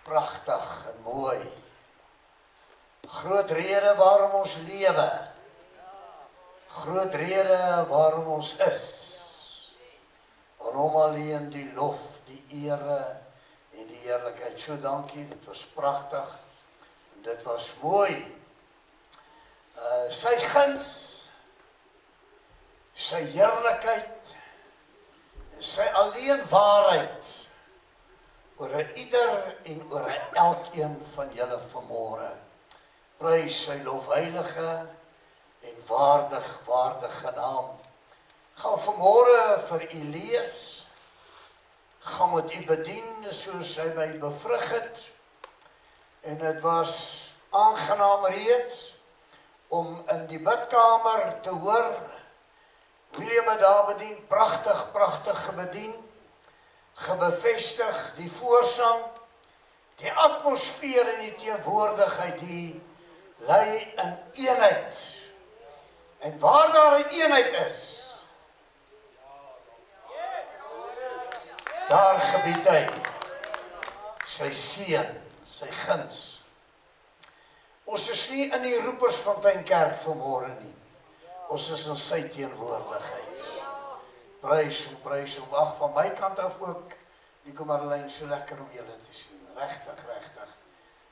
pragtig en mooi. Groot rede waarom ons lewe. Groot rede waarom ons is. En hom alleen die lof, die ere en die heerlikheid. So dankie, dit was pragtig en dit was mooi. Sy guns, sy heerlikheid, sy alleen waarheid oor ieder en oor elkeen van julle vanmôre. Prys sy lofheilige en waardige naam. Gaan vanmôre vir u lees, gaan met u bedien soos hy my bevrug het, en het was aangenaam reeds om in die bidkamer te hoor, William het daar bedien, pragtig gebedien, gebevestig die voorsang, die atmosfeer en die teenwoordigheid, die lei in eenheid. En waar daar 'n eenheid is, daar gebied hy sy seën, sy guns. Ons is nie in die Roepersfontein Kerk vanmôre nie. Ons is in sy teenwoordigheid. Prys hom. Ag, van my kant af ook, Nico Marlijn, so lekker om julle te sien. Regtig.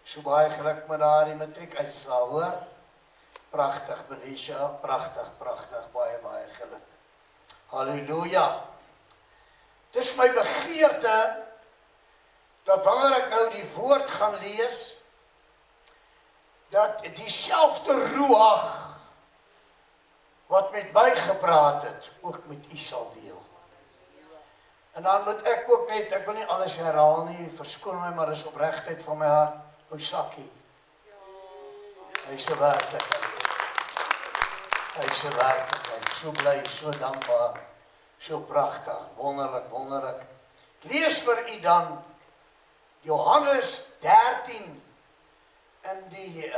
So baie geluk met daardie matriekuitslae, hoor. Pragtig, Belisha, pragtig, baie geluk. Halleluja. Dis my begeerte, dat wanneer ek nou die woord gaan lees, dat dieselfde ruach, wat met my gepraat het, ook met u sal deel. En dan moet ek ook net, ek wil nie alles herhaal nie, verskoon my, maar is opregtheid van my hart, ou Sakkie. Hy is 'n werklikheid. So bly, so dankbaar, so pragtig, wonderlik. Ek lees vir u dan Johannes 13 in die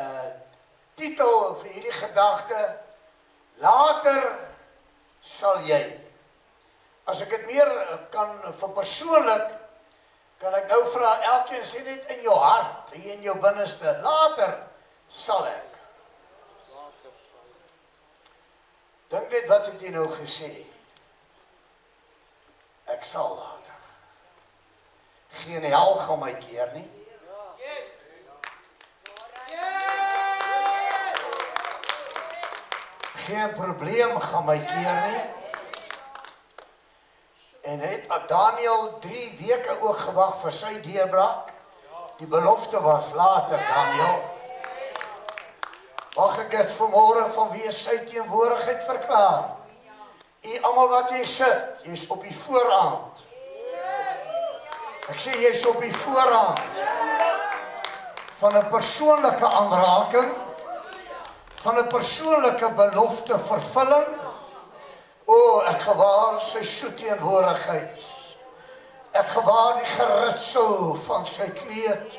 titel vir hierdie gedagte, later sal jy. As ek dit meer kan verpersoonlik, kan ek nou vra, elkeen sê net in jou hart, hier in jou binneste, later sal ek. Dink net wat het jy nou gesê? Ek sal later. Geen hel gaan my keer nie. Geen probleem gaan my keer nie. En het Daniel 3 weke ook gewag vir sy deurbraak. Die belofte was later, Daniel. Mag ek dit vanmôre vanweë sy teenwoordigheid verklaar. U almal wat hier sit, jy is op die voorhand. Ek sê jy is op die voorhand van 'n persoonlike aanraking, van 'n persoonlike belofte vervulling. O, ek gewaar sy soet teenwoordigheid. Ek gewaar die geritsel van sy kleed.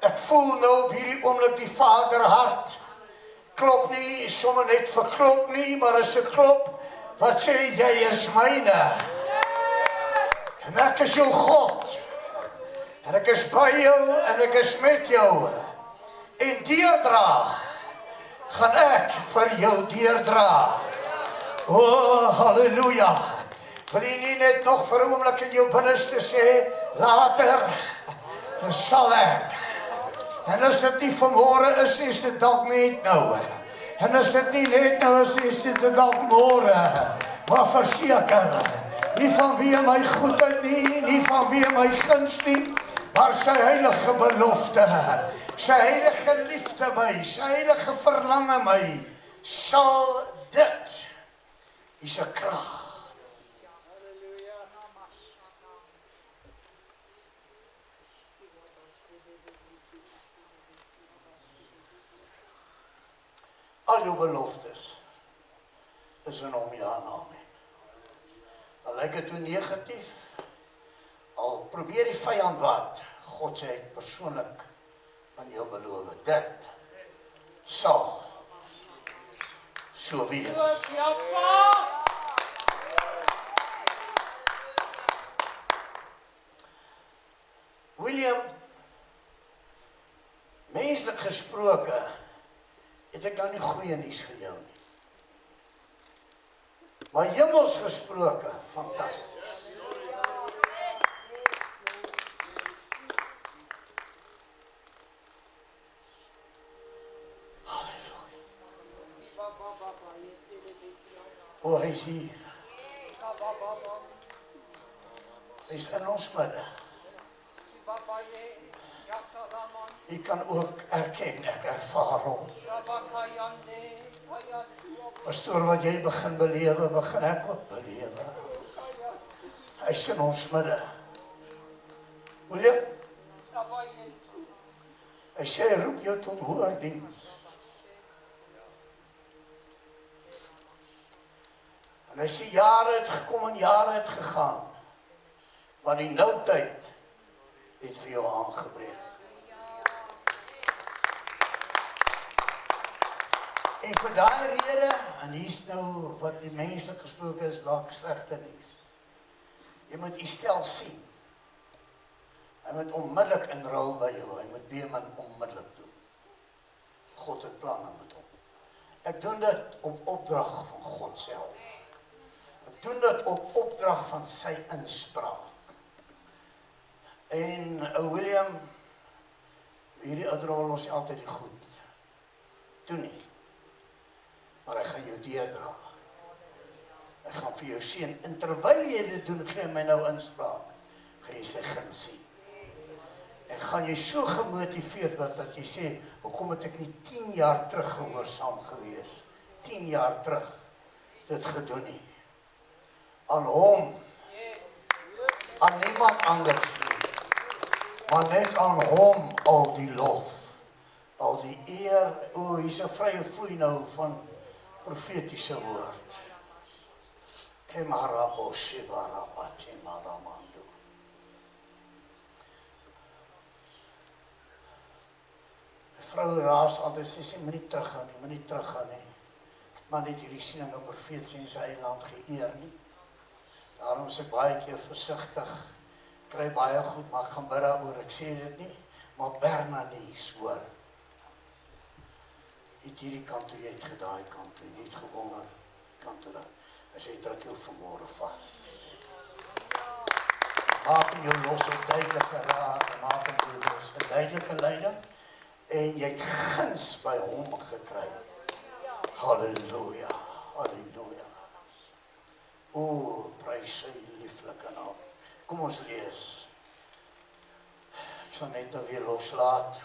Ek voel nou op hierdie oomblik die Vader hart. Klop nie, sommer net verklop nie, maar is 'n klop wat sê, jy is myne. En ek is jou God. En ek is by jou en ek is met jou. En deurdra gaan ek vir jou deurdra. O, halleluja. Wil jy nie net nog vir 'n oomblik in jou binneste sê, later sal ek. En as dit nie vanmôre is dit dalk net nou. En as dit nie net nou is dit dalk môre. Maar verseker, nie vanweë my goedheid nie vanweë my guns nie, maar sy heilige belofte, sy heilige liefde my, sy heilige verlange my, sal dit is 'n krag. Al jou beloftes is in hom, ja en amen. Al lyk dit toe negatief, al probeer die vyand wat, God sê het persoonlik aan jou beloof, dit sal so wees. William Menslik gesproke, het ek nou nie goeie nuus vir jou nie. Maar hemels gesproke, fantasties. Halleluja. O, hy is hier. Hy is in ons midde. Jy kan ook erken, ek ervaar hom. Pastoor, wat jy begin belewe, begin ek ook belewe. Hy is in ons midde. William? Hy sê, hy roep jou tot hoër diens. En hy sê, jare het gekom en jare het gegaan. Maar die noutyd het vir jou aangebreek. En vir daai rede, en hier is nou wat die menslik gesproke is, dalk slegte nuus. Jy moet die stel sien. Hy moet onmiddellik inrol by jou, hy moet Beeman onmiddellik doen. God het planne met hom. Ek doen dit op opdrag van God self. Ek doen dit op opdrag van sy inspraak. En William, hierdie ouderrol ons altyd die goed. Doen nie. Maar hy gaan jou deurdra. Hy gaan vir jou seën. En terwyl jy dit doen, gee my nou inspraak. Gaan jy sy guns sien. En gaan jy so gemotiveerd word dat jy sê, hoekom het ek nie 10 jaar terug gehoorsaam gewees? 10 jaar terug dit gedoen nie. Aan hom. Aan niemand anders nie. Maar net aan hom al die lof. Al die eer. O, hier is 'n vrye vloei nou van profetiese woord. Kemarabo shivarabati maramando. Die vrou raas altyd, sy moet nie teruggaan nie, moet nie teruggaan nie. Maar net hierdie siening op profeet in sy eie land geëer nie. Daarom is ek baie keer versigtig. Kry baie goed, maar ek gaan bid daaroor, ek sê dit nie. Maar Bernanies, hoor. Jy het hierdie kant toe, jy het gedaai kant toe, jy het gewonder, die kant toe daar. Hy sê, druk jou vanmorgen vas. Maak jou los een duidelike raad, maak jou los een duidelike leiding, en jy het guns by hom gekry. Halleluja, halleluja. O, prys sy lieflike naam. Kom ons lees. Ek sal net nou weer loslaat.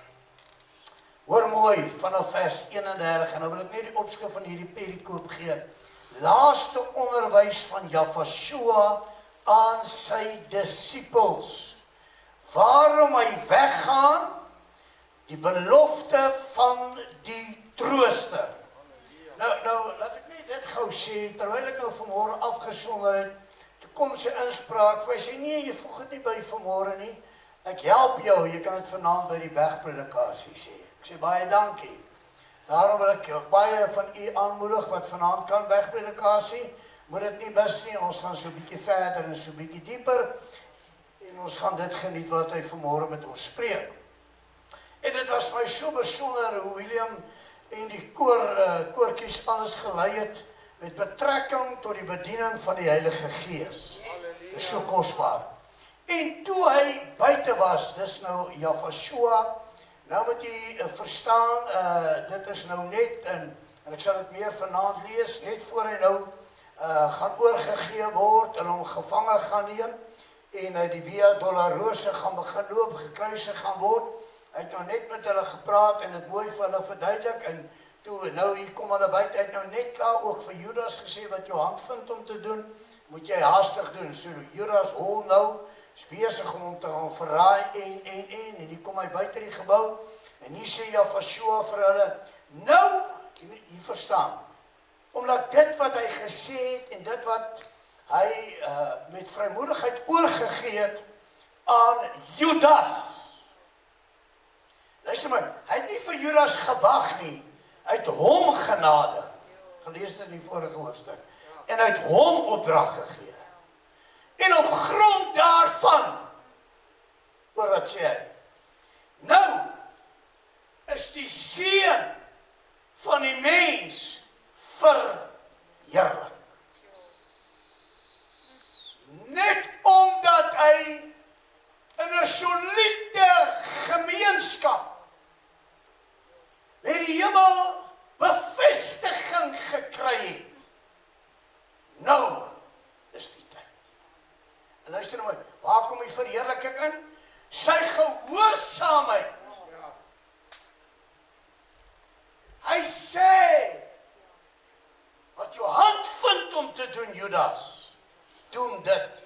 Hoor mooi, vanaf vers 31, en nou wil ek net die opskrif van hierdie perikoop gee. Laaste onderwys van Jafashua aan sy disippels. Waarom hy weggaan, die belofte van die trooster. Nou, laat ek net dit gou sê, terwyl ek nou vanmorgen afgesonder het, toe kom sy inspraak, hy sê, nee, jy voeg het nie by vanmorgen nie, ek help jou, jy kan het vanaand by die bergpredikasie sê. Ek sê, baie dankie. Daarom wil ek baie van u aanmoedig, wat vanaand kan bergpredikasie, moet het nie mis nie, ons gaan so bykie verder en so bykie dieper, en ons gaan dit geniet wat hy vanmorgen met ons spreek. En dit was my so besonder hoe William en die koortjies alles gelei het met betrekking tot die bediening van die Heilige Gees. Dit is so kosbaar. En toe hy buite was, dis nou Jafashua, nou moet jy verstaan, dit is nou net, en ek sal het meer vanaand lees, net voor hy nou gaan oorgegee word, en hom gevangen gaan neem, en hy die Via Dolorosa gaan begin loop, gekruisig gaan word. Hy het nou net met hulle gepraat en het mooi vir hulle verduidelik en toe, nou hier kom hulle buiten, hy het nou net klaar ook vir Judas gesê wat jou hand vind om te doen, moet jy haastig doen. So Judas hol nou, is besig om te gaan verraai en hier kom hy buiten die gebouw en hier sê Jafashua vir hulle, nou, jy verstaan, omdat dit wat hy gesê het en dit wat hy met vrymoedigheid oorgegee het aan Judas. Luister maar, hy het nie vir Judas gewag nie, hy het hom genade, gelees dit in die vorige hoofstuk, en hy het hom opdrag gegee. En op grond daarvan, oor wat sê hy, nou, die seun van die mens verheerlik. Net omdat hy in 'n soliede gemeenskap met die hemel bevestiging gekry het. Nou is die tyd. En luister nou, waar kom die verheerliking in? Sy gehoorsaamheid. Hy sê, wat jou hand vind om te doen, Judas, doen dit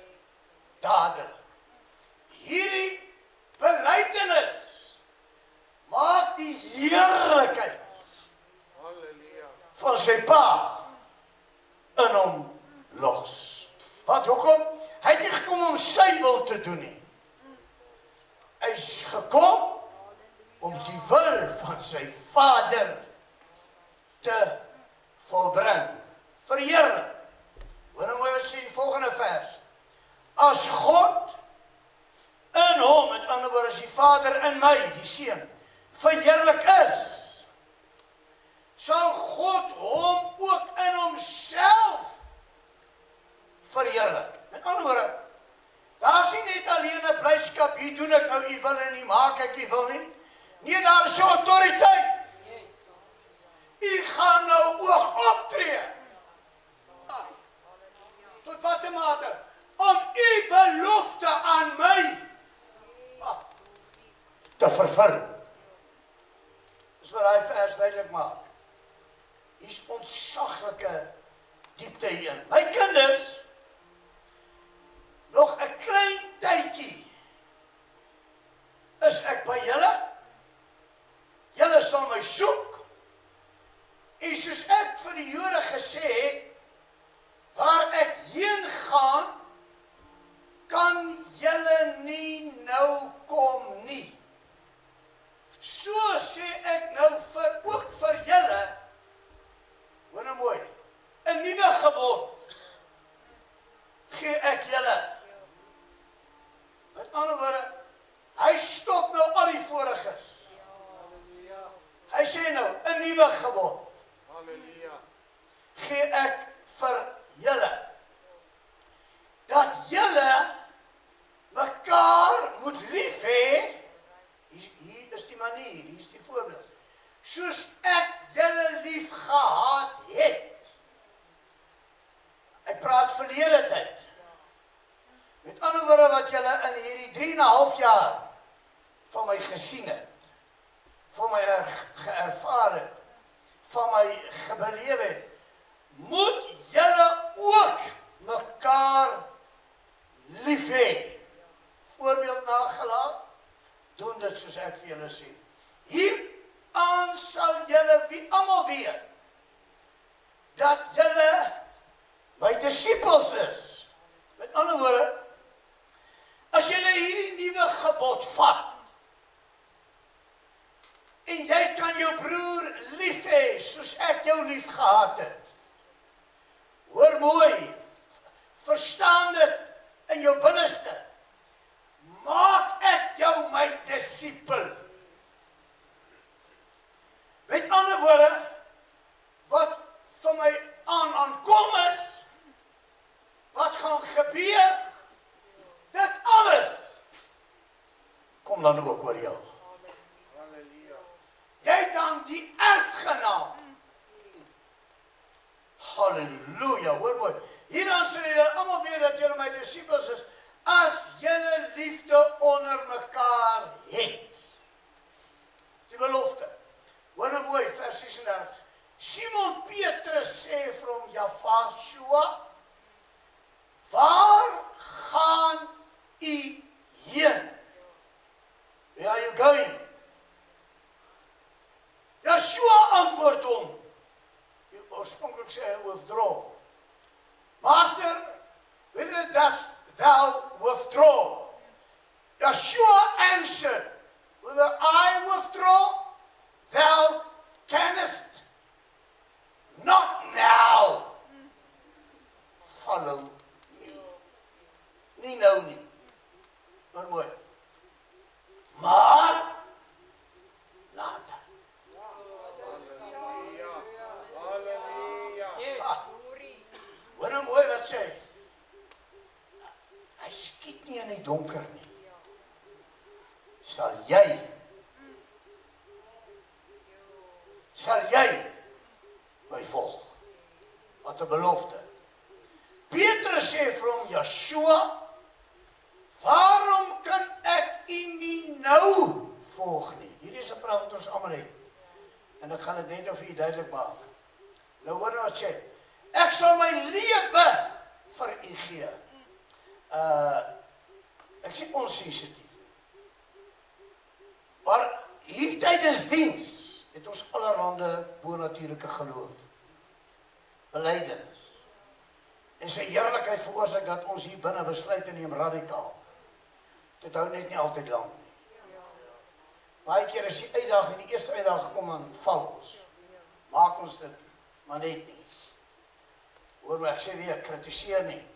dadelik. Hierdie belydenis maak die heerlikheid van sy pa in hom los. Wat, hoekom? Hy het nie gekom om sy wil te doen nie. Hy is gekom om die wil van sy Vader te volbring. Verheerlik. Hoor nou mooi wat sê die volgende vers. As God in hom, met ander woorde, as die Vader in my, die Seun, verheerlik is, sal God hom ook in homself verheerlik. Met ander woorde, daar is nie net alleen 'n blydskap, hier doen ek nou u wil en nie maak ek u wil nie. Nee, daar is 'n autoriteit. U gaan nou ook optree. Tot watter mate? Om u belofte aan my te vervul. Dis wat hy vers duidelik maak. Hier's ontsaglike diepte hierin. My kinders, nog 'n klein tydjie is ek by julle. Julle sal my soek. En soos ek vir die Jode gesê het, waar ek heen gaan, kan julle nie nou kom nie. So sê ek nou ook vir julle, hoor nou mooi, 'n nuwe gebod gee ek julle. Met ander woorde, hy stop nou al die voriges. Hy sê nou, 'n nuwe gebod gee ek vir julle. Dat julle mekaar moet lief hê. Hier is die manier, hier is die voorbeeld. Soos ek julle lief gehad het. Ek praat verlede tyd. Met ander woorde wat julle in hierdie 3,5 jaar van my gesien het, van my geervaar het, van my gebeleef het, moet julle ook mekaar lief hê. Voorbeeld nagelaat, doen dit soos ek vir julle sê. Hieraan sal julle almal weet, dat julle my disippels is. Met ander woorde, as julle hierdie nuwe gebod vat, en jy kan jou broer lief hê, soos ek jou lief gehad het. Hoor mooi, verstaan dit in jou binneste. Maak ek jou my disipel. Met ander woorde, wat vir my aankom is, wat gaan gebeur, dit alles kom dan ook oor jou. Jy dan die erfgenaam. Halleluja, hoor mooi. Hieraan sê julle almal weer dat julle my disippels is, as julle liefde onder mekaar het. Die belofte. Hoor nou mooi, vers 36. Simon Petrus sê vir hom, Yahshua, waar gaan u heen? Where are you going? Yahshua antwoord hom. Oorspronklik sê hy withdraw. Master, whither dost thou withdraw? Yahshua answered, whither I withdraw, thou canst not now follow me. Nie nou nie. Hoor mooi. Maar later. nie donker nie. Sal jy my volg? Wat 'n belofte. Petrus sê vir hom, Yeshua, waarom kan ek u nie nou volg nie? Hierdie is 'n vraag wat ons almal het. En ek gaan dit net vir u duidelik maak. Nou hoor nou wat sê. Ek sal my lewe vir u gee. Ek sê onsensitief. Maar hier tydens diens het ons allerhande bonatuurlike geloof. Belydenis. En sy heerlikheid veroorsaak dat ons hier binne besluite neem radikaal. Dit hou net nie altyd lank nie. Baie keer is die uitdaging, die eerste uitdaging gekom en val ons. Maak ons dit, maar net nie. Hoor my, ek sê weer, kritiseer nie.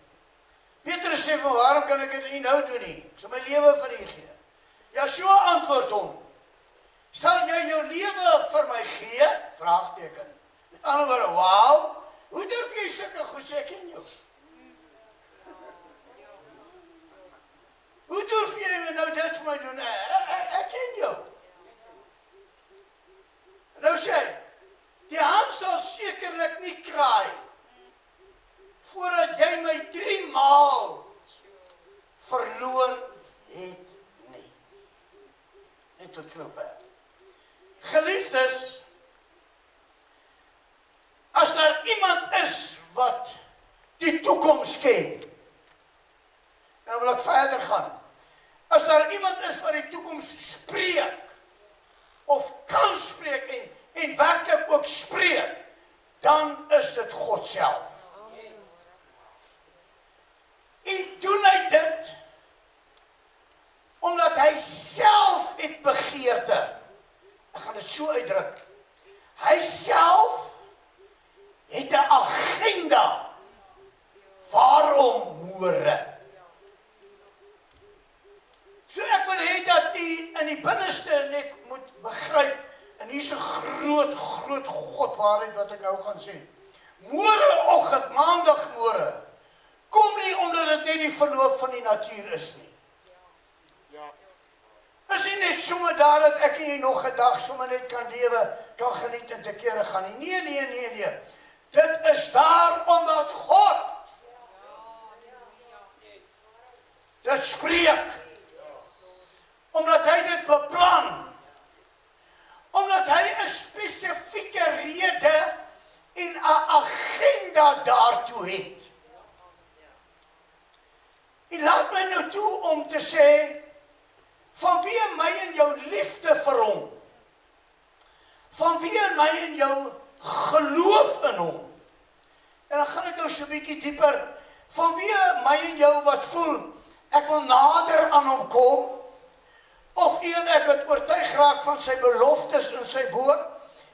Petrus sê, waarom kan ek dit nie nou doen nie? Ek sal my lewe vir u gee. Yeshua antwoord hom, sal jy jou lewe vir my gee? Vraagteken. Met ander woorde, wauw, hoe durf jy sulke goed sê, ek ken jou? Hoe durf jy nou dit vir my doen? Ek ken jou. Nou sê, die haan sal sekerlik nie kraai, voordat jy my 3 maal verloon het nie. Net tot sover. Geliefdes, as daar iemand is wat die toekoms ken, en dan wil ek verder gaan, as daar iemand is wat die toekoms spreek, of kan spreek en werklik ook spreek, dan is dit God self. En doen hy dit, omdat hy self het begeerte. Ek gaan dit so uitdruk. Hy self het 'n agenda. Waarom môre? So ek wil hê dat u in die binneste net moet begryp, en hier is 'n groot Godwaarheid wat ek nou gaan sê. Môreoggend, maandagmôre, kom nie omdat dit net die verloop van die natuur is nie. Is nie net sommer daar dat ek en jy nog 'n dag sommer net kan lewe, kan geniet en te kere gaan nie. Nee. Dit is daar omdat God dit spreek. Omdat hy dit beplan. Omdat hy 'n spesifieke rede en 'n agenda daartoe het. En laat my nou toe om te sê, vanweë my en jou liefde vir hom, vanweë my en jou geloof in hom, en dan gaan ek nou so 'n bietjie dieper, vanweë my en jou wat voel, ek wil nader aan hom kom, of een ek het oortuig raak van sy beloftes en sy woord,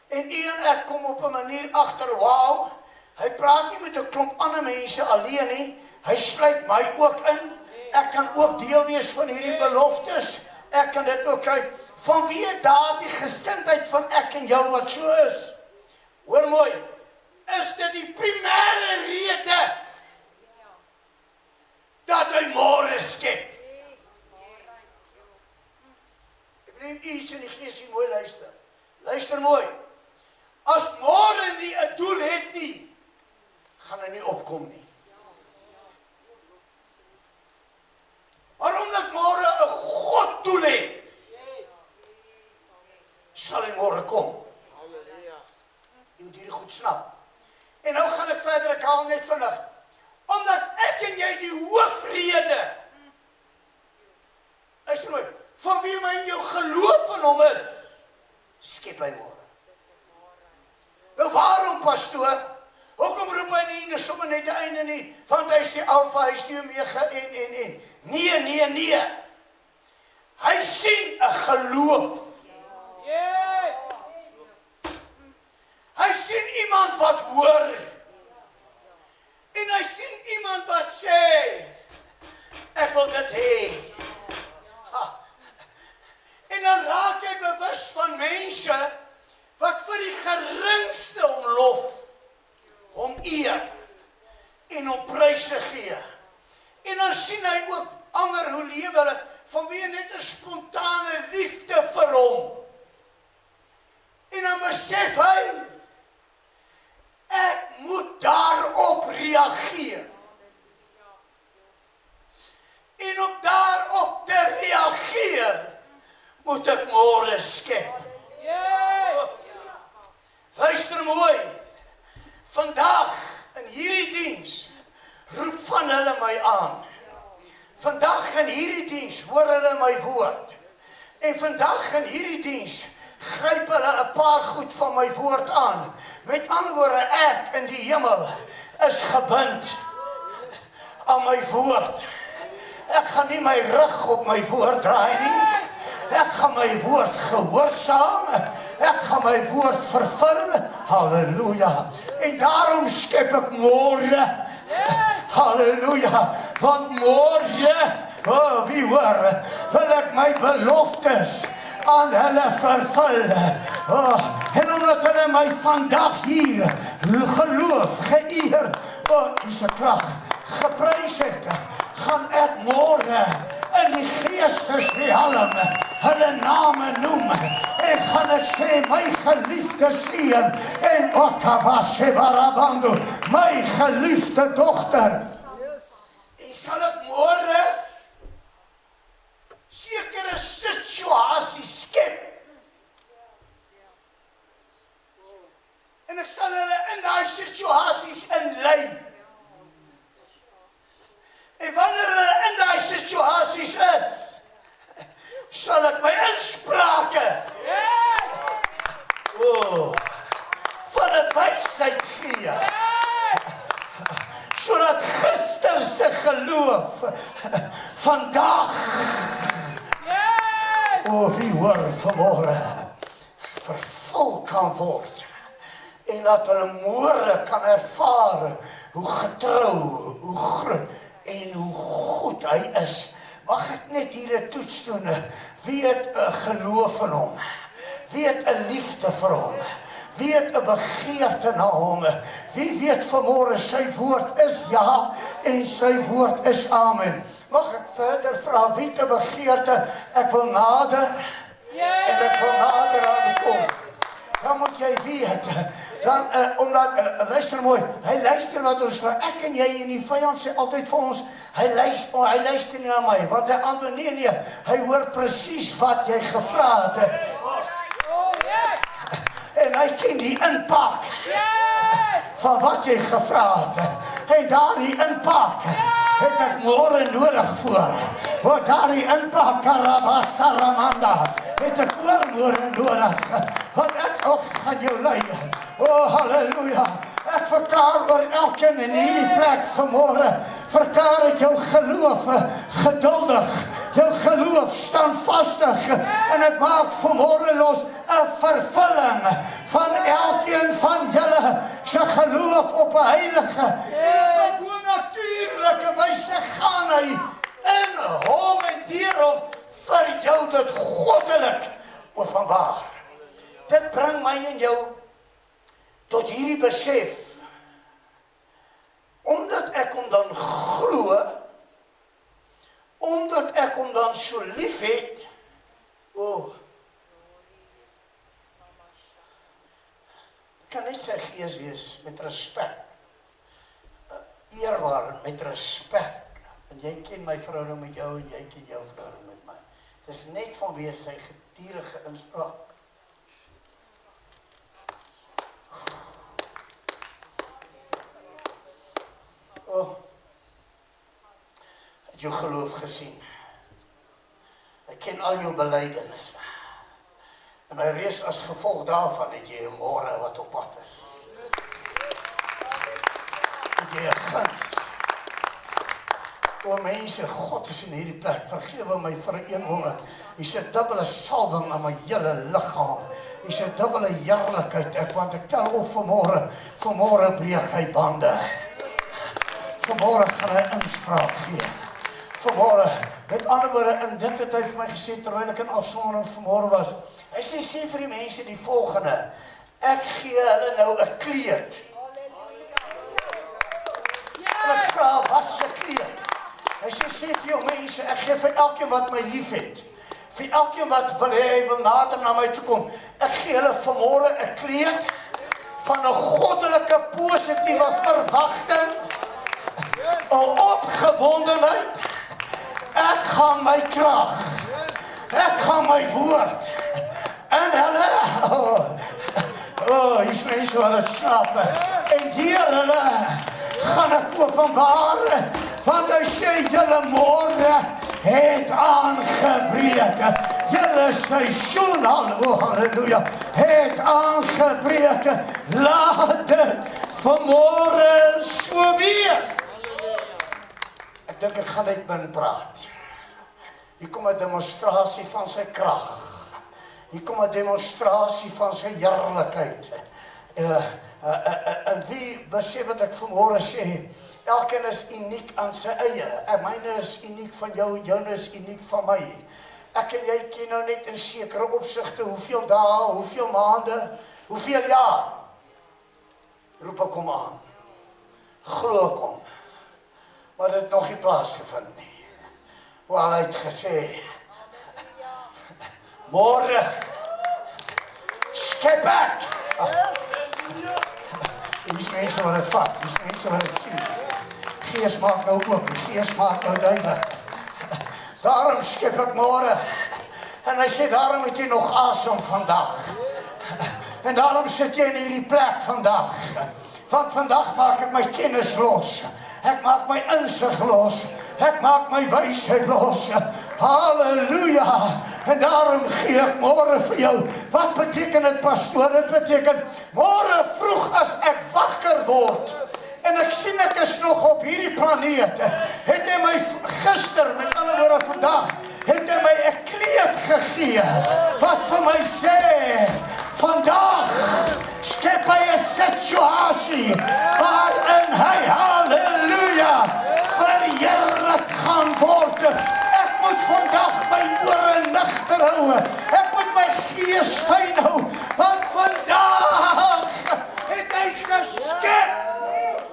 en een ek kom op 'n manier agter, wauw, hy praat nie met 'n klomp ander mense alleen nie, hy sluit my ook in, ek kan ook deel wees van hierdie beloftes, ek kan dit ook kry, vanweë daardie gesindheid van ek en jou wat so is. Hoor mooi, is dit die primêre rede dat hy môre skep. Ek neem iets in die gees hier mooi luister. Luister mooi. As môre nie 'n doel het nie, gaan hy nie opkom nie. Maar omdat môre 'n God doel het, sal hy môre kom. Jy moet hierdie goed snap. En nou gaan ek verder, ek haal net vinnig. Omdat ek en jy die hoofrede, luister mooi, van wie my en jou geloof in hom is, skep hy môre. Nou waarom, pastoor? Hoekom roep hy nie sommer net die einde nie, want hy is die alfa, hy is die omega en. Nee. Hy sien 'n geloof. Hy sien iemand wat hoor. En hy sien iemand wat sê, ek wil dit hê. En dan raak hy bewus van mense wat vir die geringste hom lof, hom eer en hom pryse gee. En dan sien hy ook ander hoe lewe hulle, vanweë net 'n spontane liefde vir hom. En dan besef hy, ek moet daarop reageer. En om daarop te reageer, moet ek môre skep. Luister mooi, vandag in hierdie diens roep van hulle my aan. Vandag in hierdie diens hoor hulle my woord. En vandag in hierdie diens gryp hulle 'n paar goed van my woord aan. Met ander woorde, ek in die hemel is gebind aan my woord. Ek gaan nie my rug op my woord draai nie. Ek gaan my woord gehoorsaam. Ek gaan my woord vervul. Halleluja. En daarom skep ek môre. Halleluja. Want môre, wie hoor, wil ek my beloftes aan hulle vervul. En omdat hulle my vandag hier geloof, geëer, hier's 'n krag, geprys het, gaan ek môre in die geestesbehelm hulle name noem en gaan ek sê, my geliefde seun en Otabasebarabando, my geliefde dogter. En sal ek môre sekere situasies skep. En ek sal hulle in daai situasies inlei. En wanneer hulle in daai situasies is, sal ek my insprake van 'n wysheid gee. Sodat gister se geloof vandag, wie hoor vanmôre, vervul kan word. En dat hulle môre kan ervaar hoe getrou, hoe groot en hoe goed hy is. Mag ek net hier 'n toets doen? Wie het 'n geloof in hom? Wie het 'n liefde vir hom? Wie het 'n begeerte na hom? Wie weet vanmôre sy woord is ja en sy woord is amen. Mag ek verder vra, wie het 'n begeerte? Ek wil nader en ek wil nader aan kom. Dan moet jy weet, dan, omdat, luister mooi, hy luister wat ons vir ek en jy en die vyand sê altyd vir ons, hy luister nie na my, want hy antwoord nee, hy hoor presies wat jy gevra het. En hy ken die impak van wat jy gevra het. En daardie impak het ek môre nodig voor. Want daardie impak, Karabasaramanda, het ek môre nodig. Want ek gaan jou lei. Halleluja. Ek verklaar oor elkeen in hierdie plek vanmôre, verklaar ek jou geloof geduldig, jou geloof standvastig, en ek maak vanmôre los 'n vervulling van elkeen van julle se geloof op 'n heilige en op 'n bonatuurlike wyse gaan hy in hom en deur hom vir jou dit goddelik openbaar. Dit bring my en jou tot hierdie besef, omdat ek hom dan glo, omdat ek hom dan so lief het, kan net sy gees wees met respek, eerbaar met respek, en jy ken my verhouding met jou en jy ken jou verhouding met my. Dit is net vanweë sy gedurende inspraak. Het jou geloof gesien. Ek ken al jou belydenisse. En my reeds as gevolg daarvan het jy 'n môre wat op pad is. Het jy 'n guns. Mense, God is in hierdie plek. Vergewe my vir 'n oomblik. Hier's 'n dubbele salwing aan my hele liggaam. Hier's 'n dubbele heerlikheid. Want ek tel op vanmôre breek hy bande. Vanmôre gaan hy inspraak gee. Vanmôre, met ander woorde, in dit het hy vir my gesê, terwyl ek in afsondering vanmôre was, hy sê vir die mense die volgende, ek gee hulle nou 'n kleed. En ek vra, wat se kleed? Hy sê vir jou mense, ek gee vir elkeen wat my lief het. Vir elkeen wat wil hê, hy wil nader na my toe kom. Ek gee hulle vanmôre 'n kleed van 'n goddelike positiewe verwagting, 'n opgewondenheid. Ek gaan my krag, ek gaan my woord en hulle, hier's mense wat het snap, en deur hulle gaan ek openbaar, want hy sê, julle môre het aangebreek, julle seisoen al, halleluja, het aangebreek, laat dit vanmôre so wees. Ek dink ek gaan net min praat. Hier kom 'n demonstrasie van sy krag. Hier kom 'n demonstrasie van sy heerlikheid. En wie besef wat ek vanmôre sê, elkeen is uniek aan sy eie. Myne is uniek van jou, joune is uniek van my. Ek en jy ken nou net in sekere opsigte, hoeveel dae, hoeveel maande, hoeveel jaar. Roep ek hom aan. Glo ek hom. Maar dit het nog nie plaasgevind nie. Waar hy het gesê, môre, skep ek. Dis mense wat het vat, dis mense wat het sien. Gees maak nou oop, Gees maak nou duidelik. Daarom skep ek môre. En hy sê, daarom het jy nog asem vandag. En daarom sit jy in hierdie plek vandag. Want vandag maak ek my kennis los. Ek maak my insig los. Ek maak my wysheid los. Halleluja. En daarom gee ek môre vir jou. Wat beteken dit, pastoor? Dit beteken, môre vroeg as ek wakker word, en ek sien ek is nog op hierdie planeet, het hy my gister, met ander woorde vandag, het hy my 'n kleed gegee, wat vir my sê, vandag skep hy 'n situasie, waarin hy, halleluja, verheerlik gaan word. Ek moet vandag my ore nigter hou, ek moet my gees fyn hou, want vandag het hy geskep,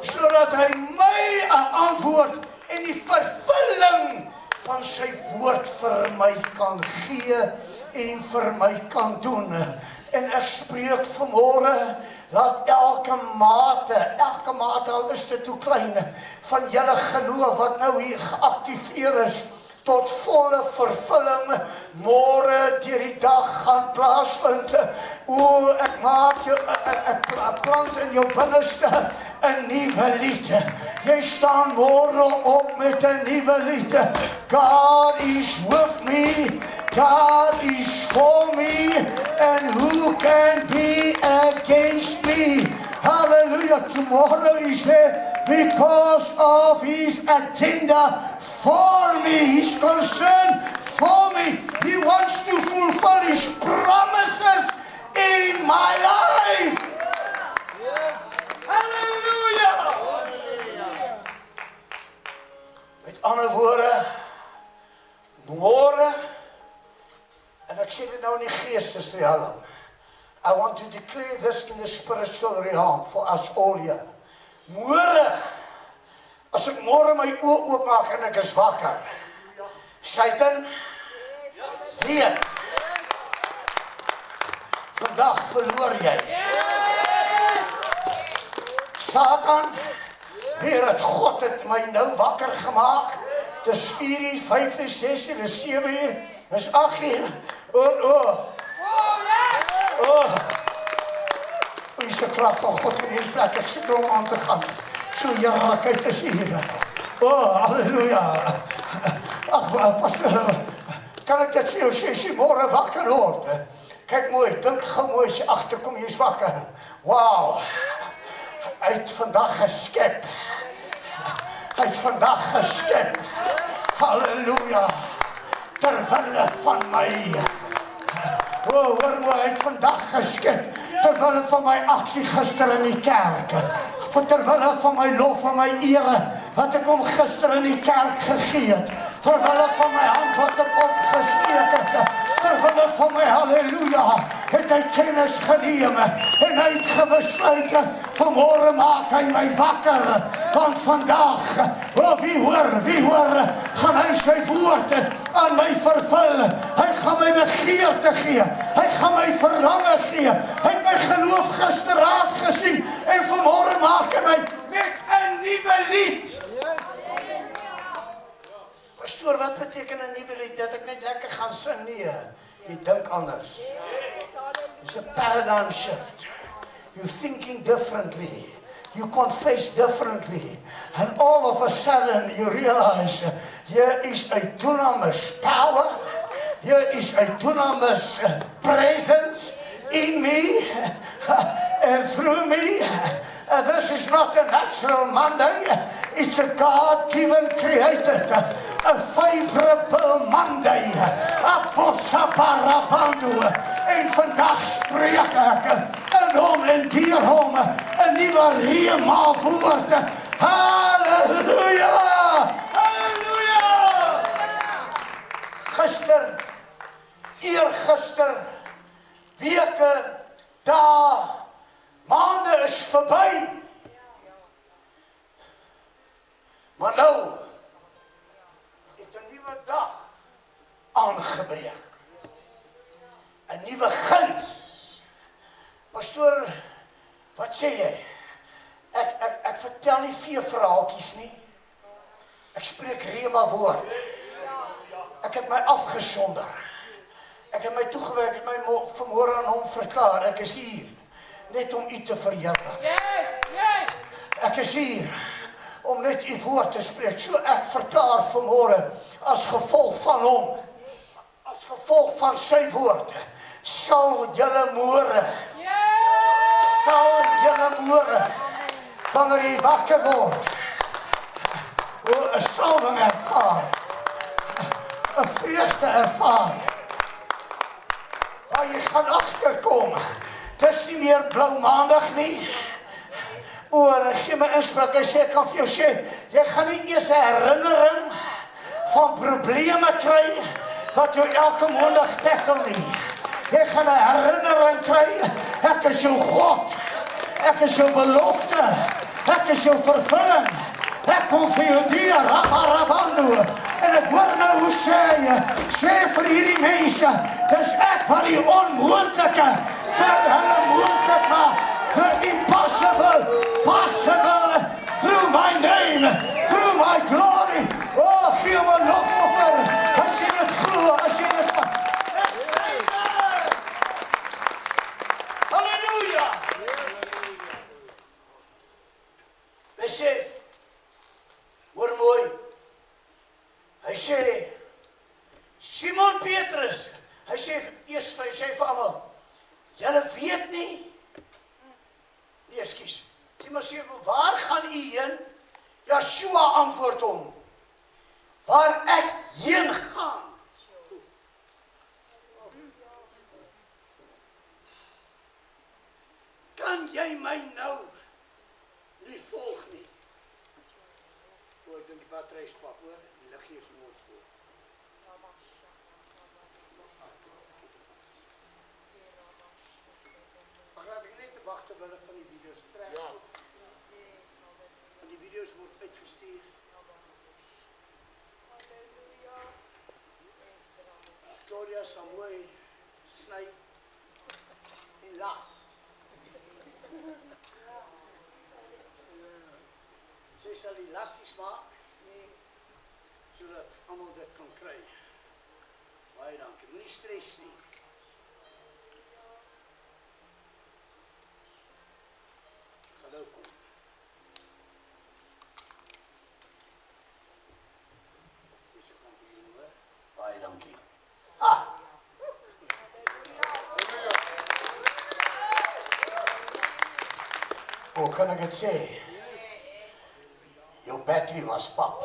sodat hy my 'n antwoord en die vervulling van sy woord vir my kan gee en vir my kan doen. En ek spreek vanmôre, laat elke mate al is dit hoe klein, van julle geloof wat nou hier geaktiveer is, tot volle vervulling môre deur die dag gaan plaasvind. O, ek maak jou, ek plant in jou binneste 'n nuwe lied. Jy staan môre op met 'n nuwe lied. God is with me, God is for me, and who can be against me? Hallelujah, tomorrow is there because of his agenda for me. He's concerned for me. He wants to fulfill his promises in my life. Yes. Hallelujah. Met ander woorde, môre, en ek sê dit nou in die geestesrealm, I want to declare this in the spiritual realm for us all here. Môre, as ek môre my oë oopmaak en ek is wakker, Satan, weet, vandag verloor jy. Satan, weer het God het my nou wakker gemaak. Dis 4 uur, 5 uur, 6 uur, 7 uur, dis 8 uur. Hier is die krag van God in die plek. Ek sit om aan te gaan. So heerlikheid is hier. Halleluja. Ag, pastoor, kan ek dit vir jou sê, as jy môre wakker word? Kyk mooi, dink gou mooi as jy agterkom, jy is wakker. Wow. Hy het vandag geskep. Hy het vandag geskep. Halleluja. Terwille van my. Hoor mooi, hy het vandag geskep. Terwille van my aksie gister in die kerk. Terwille van my lof en my ere, wat ek hom gister in die kerk gegee het. terwille van my hand wat ek opgesteek het, terwille van my halleluja, het hy kennis geneem en hy het besluit, vanmorgen maak hy my wakker, want vandag, wie hoor, gaan hy sy woord aan my vervul, hy gaan my begeerte gee, hy gaan my verlange gee, hy het my geloof gisteraand gesien, en vanmorgen maak hy my met 'n nuwe lied. Pastoor, wat beteken 'n nuwe lied? Dat ek net lekker gaan sing? Nee, jy dink anders. It's a paradigm shift. You're thinking differently. You confess differently. And all of a sudden you realize here is a dunamis power. Here is a dunamis presence in me and through me. This is not a natural Monday. It's a God-given, created, a favorable Monday. En vandag spreek ek in hom en deur hom 'n nuwe rema woord. Halleluja! Halleluja! Gister, eergister, weke, dae, maande is verby. Maar nou het 'n nuwe dag aangebreek. 'n Nuwe guns. Pastoor, wat sê jy? Ek vertel nie veeverhaaltjies nie. Ek spreek rema woord. Ek het my afgesonder. Ek het my toegewy, ek het my vanmôre aan hom verklaar, ek is hier net om u te verheerlik. Ek is hier om net u woord te spreek. So ek verklaar vanmôre as gevolg van hom, as gevolg van sy woord, sal julle môre, wanneer jy wakker word, 'n salwing ervaar, 'n vreugde ervaar, waar jy gaan agterkom, dis nie meer blou maandag nie. En gee my inspraak, hy sê, ek kan vir jou sê, jy gaan nie eers 'n herinnering van probleme kry, wat jou elke maandag tackle nie. Jy gaan 'n herinnering kry, ek is jou God, ek is jou belofte, ek is jou vervulling, ek kom vir jou deur, rabarabando, en ek hoor nou hoe sê vir hierdie mense, dis ek wat die onmoontlike vir hulle moontlik maak, the impossible, possible, through my name, through my glory. Oh, gee my lofoffer, as jy dit glo, as jy dit halleluja! Besef, hoor mooi, hy sê, Simon Petrus, hy sê vir almal, julle weet nie, nee, ekskuus, iemand sê, waar gaan u heen? Yeshua antwoord hom, waar ek heen gaan. Kan jy my nou nie volg nie? Ek dink die battery is pap, hoor, die liggie is mors voor. Maar laat ek net te wag terwyl ek van die video's trek. Ja. Want die video's word uitgestuur. Claudia sal mooi sny en las. Sy sal die lassies maak, sodat almal dit kan kry. Baie dankie, moenie stres nie. Hallo kom. Dis 'n kampioen, hoor. Baie dankie. Hoe kan ek dit sê? Jou battery was pap.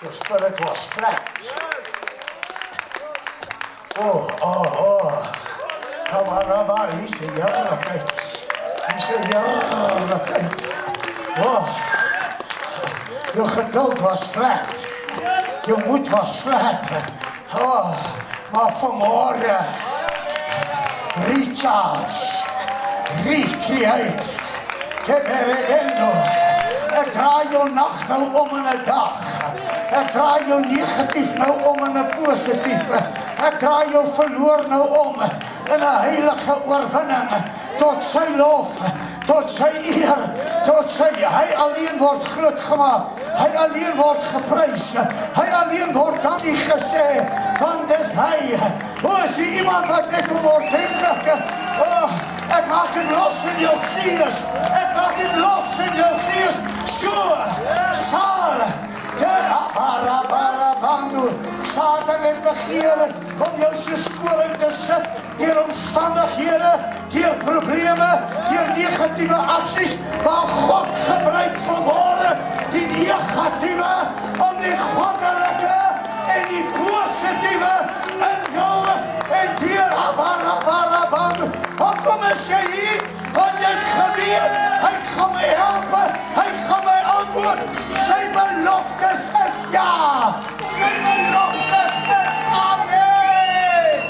Your spirit was flat. Kamaraba, hier is die heerlijkheid. Dis 'n heerlikheid. Oh, jou geduld was flat. Jou moed was flat. Oh, maar vanmôre recharge, recreate, keberedendo. Ek draai jou nag nou om in 'n dag. Ek draai jou negatief nou om in 'n positief. Ek draai jou verloor nou om in 'n heilige oorwinning tot sy lof, tot sy eer, tot sy, hy alleen word groot gemaak. Hy alleen word geprys. Hy alleen word dankie gesê, want dis hy. O, is hier iemand wat net oordenklik, ek maak het los in jou gees. Ek maak het los in jou gees. So sal Satan het begeer om jou soos koring te sif deur omstandighede, deur probleme, deur negatiewe aksies, maar God gebruik vanmôre die negatiewe om die goddelike en die positiewe in jou en deur Hoekom is jy hier? Want jy het geweet, hy gaan my help, hy gaan my antwoord. Sy beloftes is ja. Sy beloftes is amen.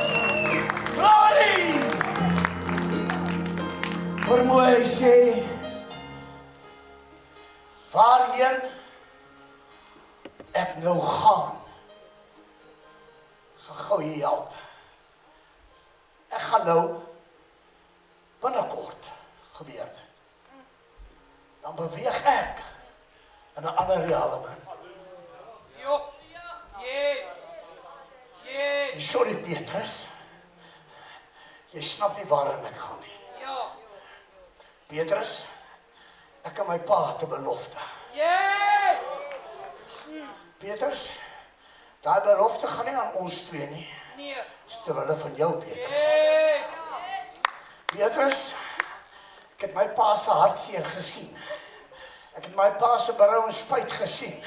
Glory. Hoor mooi sê, waarheen ek nou gaan, gou jy help. Ek gaan nou binnekort gebeur. Dan beweeg ek in 'n ander realm. Sorry Petrus, jy snap nie waarin ek gaan nie. Petrus, ek en my pa het 'n belofte. Petrus, daai belofte gaan nie aan ons twee nie. Dis terwille van jou, Petrus. Petrus, ek het my pa se hartseer gesien. Ek het my pa se berou en spyt gesien.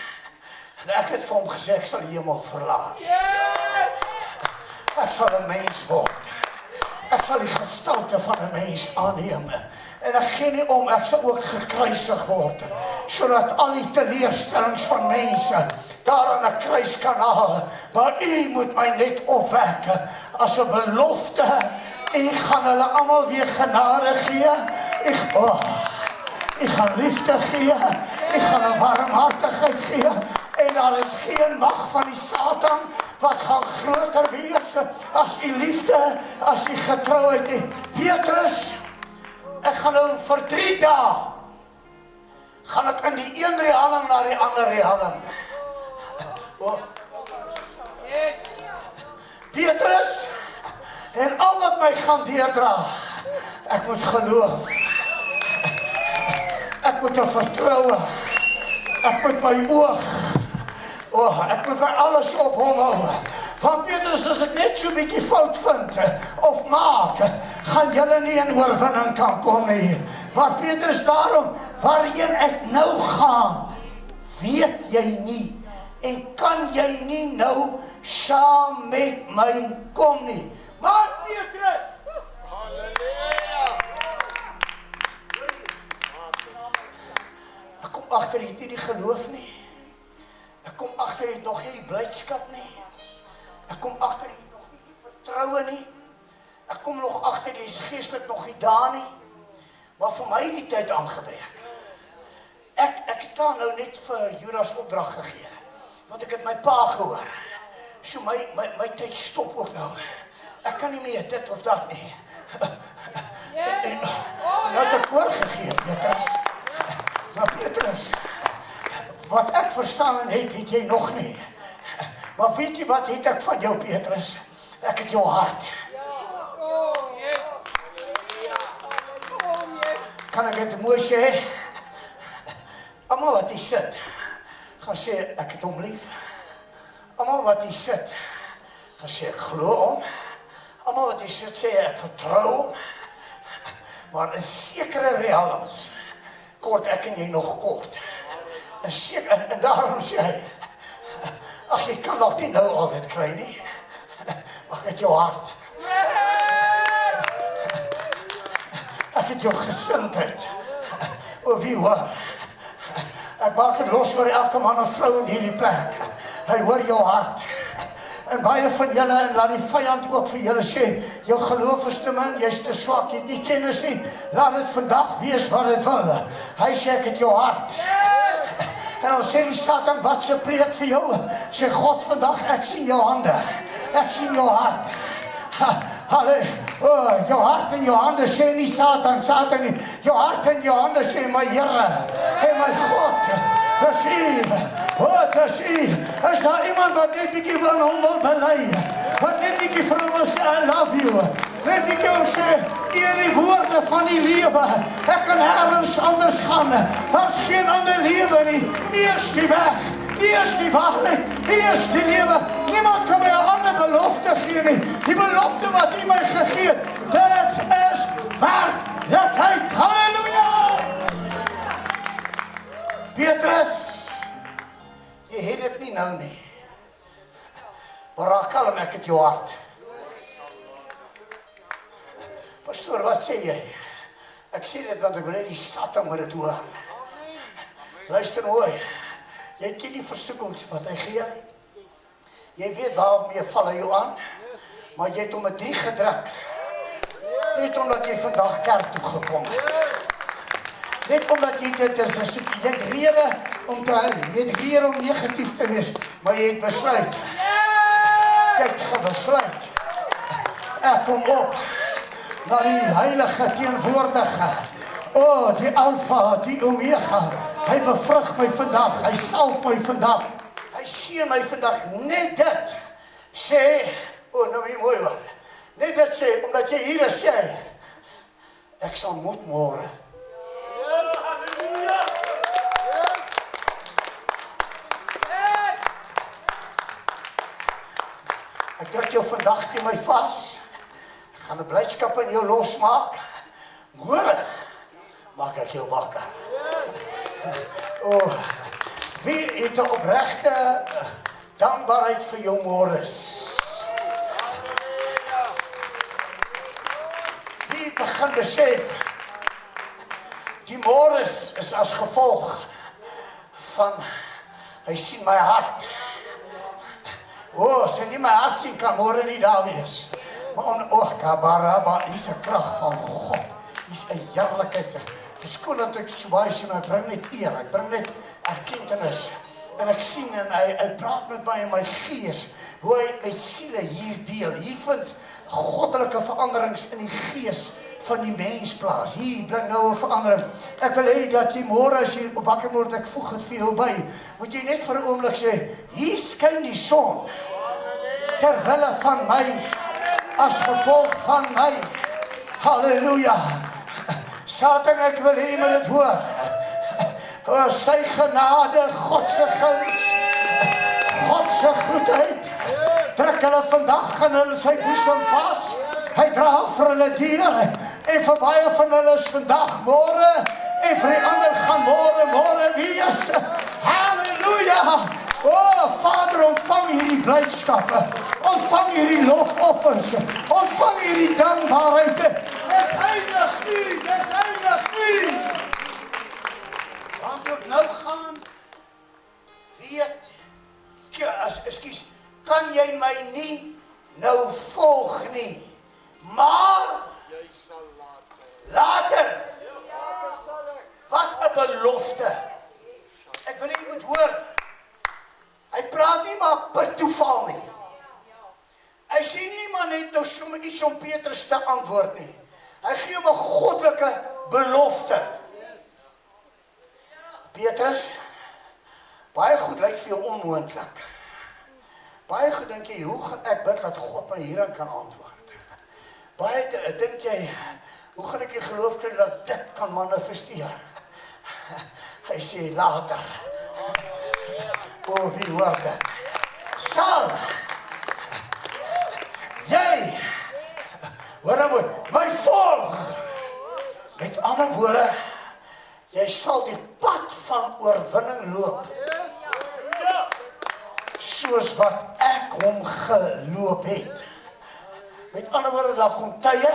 En ek het vir hom gesê, ek sal die hemel verlaat. Ek sal 'n mens word. Ek sal die gestalte van 'n mens aanneem. En ek gee nie om, ek sal ook gekruisig word. Sodat al die teleurstellings van mense daar aan 'n kruis kan haal. Maar u moet my net opwek as 'n belofte. U gaan hulle almal weer genade gee. U gaan liefde gee. U gaan 'n barmhartigheid gee. En daar is geen mag van die Satan wat gaan groter wees as u liefde, as u getrouheid nie. Petrus, ek gaan nou vir 3 dae gaan ek in die een realm na die ander realm. Petrus, en al wat my gaan deurdra, ek moet geloof. Ek moet vertroue. Ek moet my oog. Ek moet my alles op hom hou. Van Petrus, as ek net so 'n bietjie fout vind of maak, gaan julle nie in oorwinning kan kom nie. Maar Petrus, daarom waarheen ek nou gaan, weet jy nie en kan jy nie nou saam met my kom nie. Maar Petrus, halleluja. Ek kom agter jy het nie die geloof nie. Ek kom agter jy het nog nie die blydskap nie. Ek kom agter jy het nog nie die vertroue nie. Ek kom nog agter jy is geestelik nog nie daar nie. Maar vir my die tyd aangebreek. Ek het daar nou net vir Judas opdrag gegee. Want ek het my pa gehoor. So my tyd stop ook nou. Ek kan nie meer dit of dat nie. En nou het ek oorgegee, Petrus. Maar Petrus, wat ek verstaan en het jy nog nie. Maar weet jy wat het ek van jou, Petrus? Ek het jou hart. Kan ek dit mooi sê? Almal wat hier sit, gaan sê, ek het hom lief. Almal wat hier sit, gaan sê, ek glo hom. Almal wat hier sit, sê, ek vertrou hom. Maar in sekere realms, kort ek en jy nog kort. En daarom sê hy, ag, jy kan nog nie nou al dit kry nie. Mag met jou hart. ek het jou gesindheid. O, wie hoor? Ek maak het los vir elke man en vrou in hierdie plek. Hy hoor jou hart. En baie van julle, en laat die vyand ook vir julle sê, jou geloof is te min, jy is te swak, jy het nie kennis nie. Laat dit vandag wees wat dit wil. Hy sê, ek het jou hart. En dan sê die Satan, wat se preek vir jou? Sê God vandag, ek sien jou hande. Ek sien jou hart. Jou hart en jou hande sê nie Satan nie. Jou hart en jou hande sê my Here en my God. Dis U. Dis U. Is daar iemand wat net bietjie van hom wil bely? Wat net bietjie vir hom wil sê, I love you. Net bietjie hom sê, eer die woorde van die lewe. Ek kan ergens anders gaan. Daar's geen ander lewe nie. U is die weg. U is die waarheid. U is die lewe. Niemand kan my 'n ander belofte gee nie. Die belofte wat U my gegee het, dit is werklikheid. Halleluja! Petrus, jy het dit nie nou nie. Maar raak kalm, ek het jou hart. Pastoor, wat sê jy? Ek sê dit want ek wil net die Satan moet dit hoor. Luister mooi. Jy ken die versoekings wat hy gee. Jy weet waarmee val hy jou aan. Maar jy het hom met 3 gedruk. Net omdat jy vandag kerk toe gekom het. Net omdat jy dit is, jy het rede om te hou. Jy het rede om negatief te wees. Maar jy het besluit. Jy het besluit. Ek kom op na die heilige teenwoordige. O, die Alpha, die Omega. Hy bevrug my vandag, hy salf my vandag. Hy seën my vandag. Net dit sê, nou wie mooi word. Net dit sê, omdat jy hier is, sê, ek sal moet môre. Ek druk jou vandag teen my vas. Ek gaan 'n blydskap in jou losmaak. Môre maak ek jou wakker. Wie het 'n opregte dankbaarheid vir jou môres? Wie begin besef die môres is as gevolg van hy sien my hart. As hy nie my hart sien, kan môre nie daar wees. Maar kabaraba, is 'n krag van God. Is 'n heerlikheid. Verskoon dat ek so baie sê, maar ek bring net eer, ek bring net erkentenis. En ek sien en hy praat met my in my gees, hoe hy met siele hier deel. Hier vind goddelike veranderings in die gees van die mens plaas. Hier bring nou 'n verandering. Ek wil hê dat jy môre as jy wakker word, ek voeg dit vir jou by, moet jy net vir 'n oomblik sê, hier skyn die son, terwille van my, as gevolg van my. Halleluja. Satan, ek wil hê met dit hoor. Sy genade, God se guns, God se goedheid, trek hulle vandag in hulle sy boesem vas. Hy dra vir hulle deur, en vir baie van hulle is vandag môre, en vir die ander gaan môre wees. Halleluja! Vader, ontvang hierdie blydskappe, ontvang hierdie lofoffers, ontvang hierdie dankbaarheid. Dis heilig U, dis heilig U. Want ek nou gaan, weet, ekskuus, kan jy my nie nou volg nie, maar later. Wat 'n belofte. Ek wil jy moet hoor. Hy praat nie maar per toeval nie. Hy sê nie maar net nou sommer iets om Petrus te antwoord nie. Hy gee hom 'n goddelike belofte. Petrus, baie goed lyk vir jou onmoontlik. Baie goed dink jy, hoe gaan ek bid dat God my hierin kan antwoord? Baie dink jy, hoe gaan ek die geloof kry dat dit kan manifesteer? Hy sê later. Wie hoor dit? Sal jy, hoor my volg. Met ander woorde, jy sal die pad van oorwinning loop. Soos wat ek hom geloop het. Met ander woorde, daar kom tye,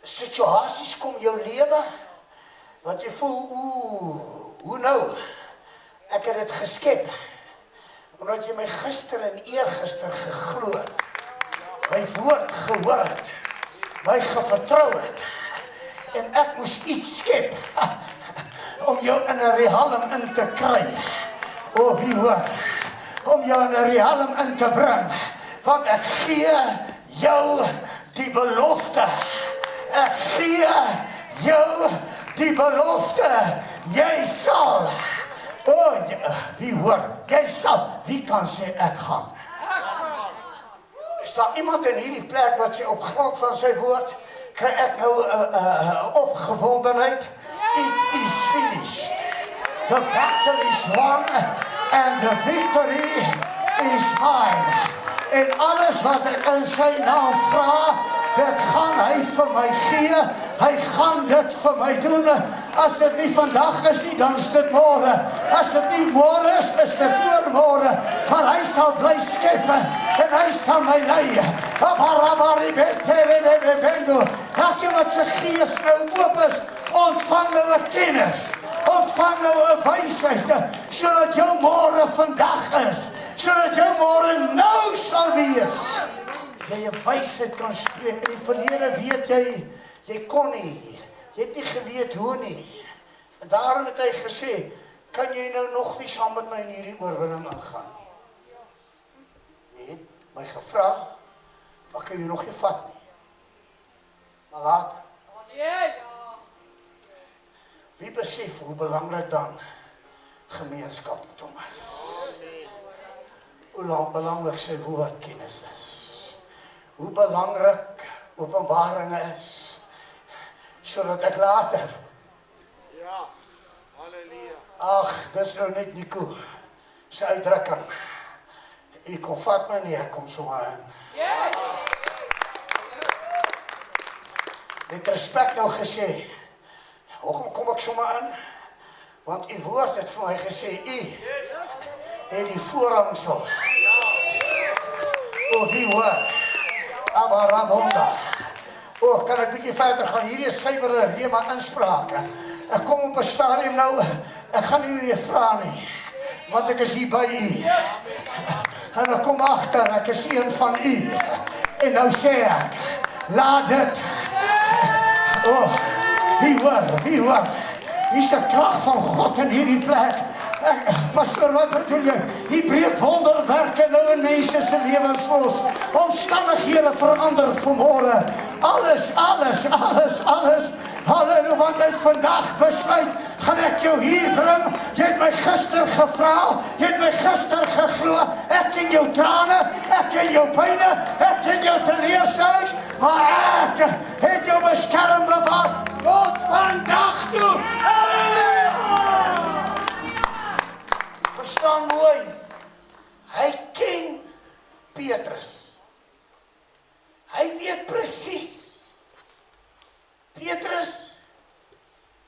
situasies kom jou lewe, wat jy voel, hoe nou? Ek het dit geskep, omdat jy my gister en eergister geglo het, my woord gehoor het, my gevertrou het, en ek moes iets skep, om jou in 'n realm in te kry, wie hoor, om jou in 'n realm in te bring, want ek gee jou die belofte, ek gee jou die belofte, jy sal, wie hoor, jy sal, wie kan sê ek gaan? Is daar iemand in hierdie plek wat sê op grond van sy woord, kry ek nou opgewondenheid? It is finished. The battle is won and the victory is mine. En alles wat ek in sy naam vra, dit gaan hy vir my gee, hy gaan dit vir my doen. As dit nie vandag is nie, dan is dit môre. As dit nie môre is dit oormôre. Maar hy sal bly skep en hy sal my lei. Elkeen wat sy gees nou oop is, ontvang nou 'n kennis, ontvang nou 'n wysheid, sodat jou môre vandag is, sodat jou môre nou sal wees. Jy 'n wysheid kan spreek. In die verlede weet jy kon nie, jy het nie geweet hoe nie. En daarom het hy gesê, kan jy nou nog nie saam met my in hierdie oorwinning ingaan nie? Jy het my gevra, maar kan jy nog nie vat nie. Maar later. Wie besef hoe belangrik dan gemeenskap met hom is? Hoe belangrik sy woordkennis is. Hoe belangrik openbaringe is, sodat ek later, ag, dis nou net Nico, sy uitdrukking, ek kom vat my nie, ek kom sommer in. Met respect nou gesê, hoekom kom ek sommer in? Want u woord het vir my gesê, u het die voorhangsel. Wie hoor? Abarabonda. Kan ek bietjie verder gaan? Hierdie is suiwere rema inspraak. Ek kom op 'n stadium nou, ek gaan nie weer vra nie, want ek is hier by u. En ek kom agter, ek is een van u. En nou sê ek, laat dit. Wie hoor? Hier is 'n krag van God in hierdie plek. Pastor, wat bedoel jy? Hier breek wonderwerke nou in mense se lewens los. Omstandighede verander vanmôre. Alles. Halleluja, want ek vandag besluit, gaan ek jou hier bring. Jy het my gister gevra, jy het my gister geglo. Ek ken jou trane, ek ken jou pyne, ek ken jou teleurstellings, maar ek het jou beskerm bewaar tot vandag toe. Halleluja! Verstaan mooi, hy ken Petrus. Hy weet presies. Petrus,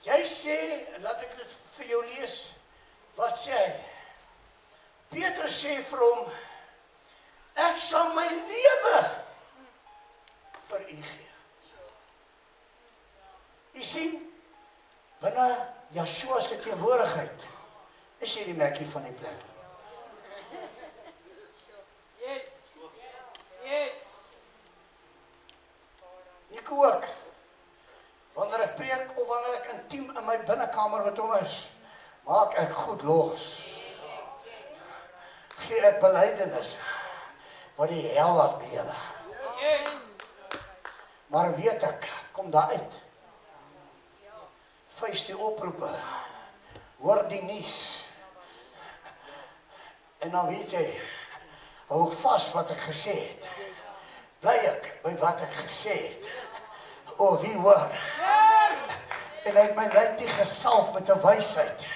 jy sê, en laat ek dit vir jou lees, wat sê hy? Petrus sê vir hom, ek sal my lewe vir u gee. U sien, binne Yeshua se teenwoordigheid, is jy die mekkie van die plek. Yes. Nico ook. Wanneer ek preek of wanneer ek intiem in my binnekamer met hom is, maak ek goed los. Gee ek belydenis wat die hel laat bewe. Maar weet ek, kom daar uit. Vuis die oproepe, hoor die nuus. En dan weet jy, hou ek vas wat ek gesê het. Bly ek by wat ek gesê het. Wie hoor? En hy het my lyk die gesalf met 'n wysheid.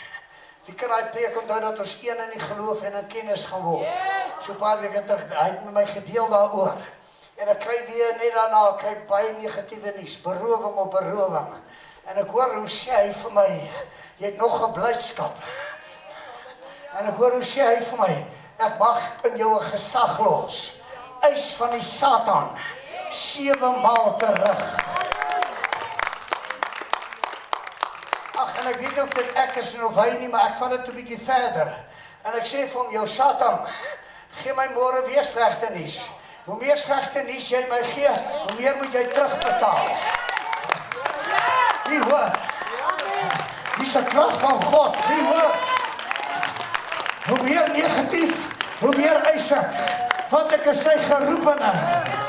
Wie kan hy preek onthou dat ons een in die geloof en in kennis gaan word? So 'n paar weke terug, hy het met my gedeel daaroor. En ek kry weer net daarna, kry baie negatiewe nuus, berowing op berowing. En ek hoor hoe sê hy vir my, jy het nog 'n blydskap. En ek hoor hoe sê hy vir my, ek mag in jou 'n gesag los. Eis van die Satan, 7 maal terug. en ek weet nie of dit ek is en of hy nie, maar ek vat dit 'n bietjie verder. En ek sê vir hom, jou Satan, gee my môre weer slegte nuus. Hoe meer slegte nuus jy my gee, hoe meer moet jy terugbetaal. Wie hoor? Dis 'n krag van God. Wie hoor? Hoe meer negatief, hoe meer eis ek. Want ek is sy geroepene.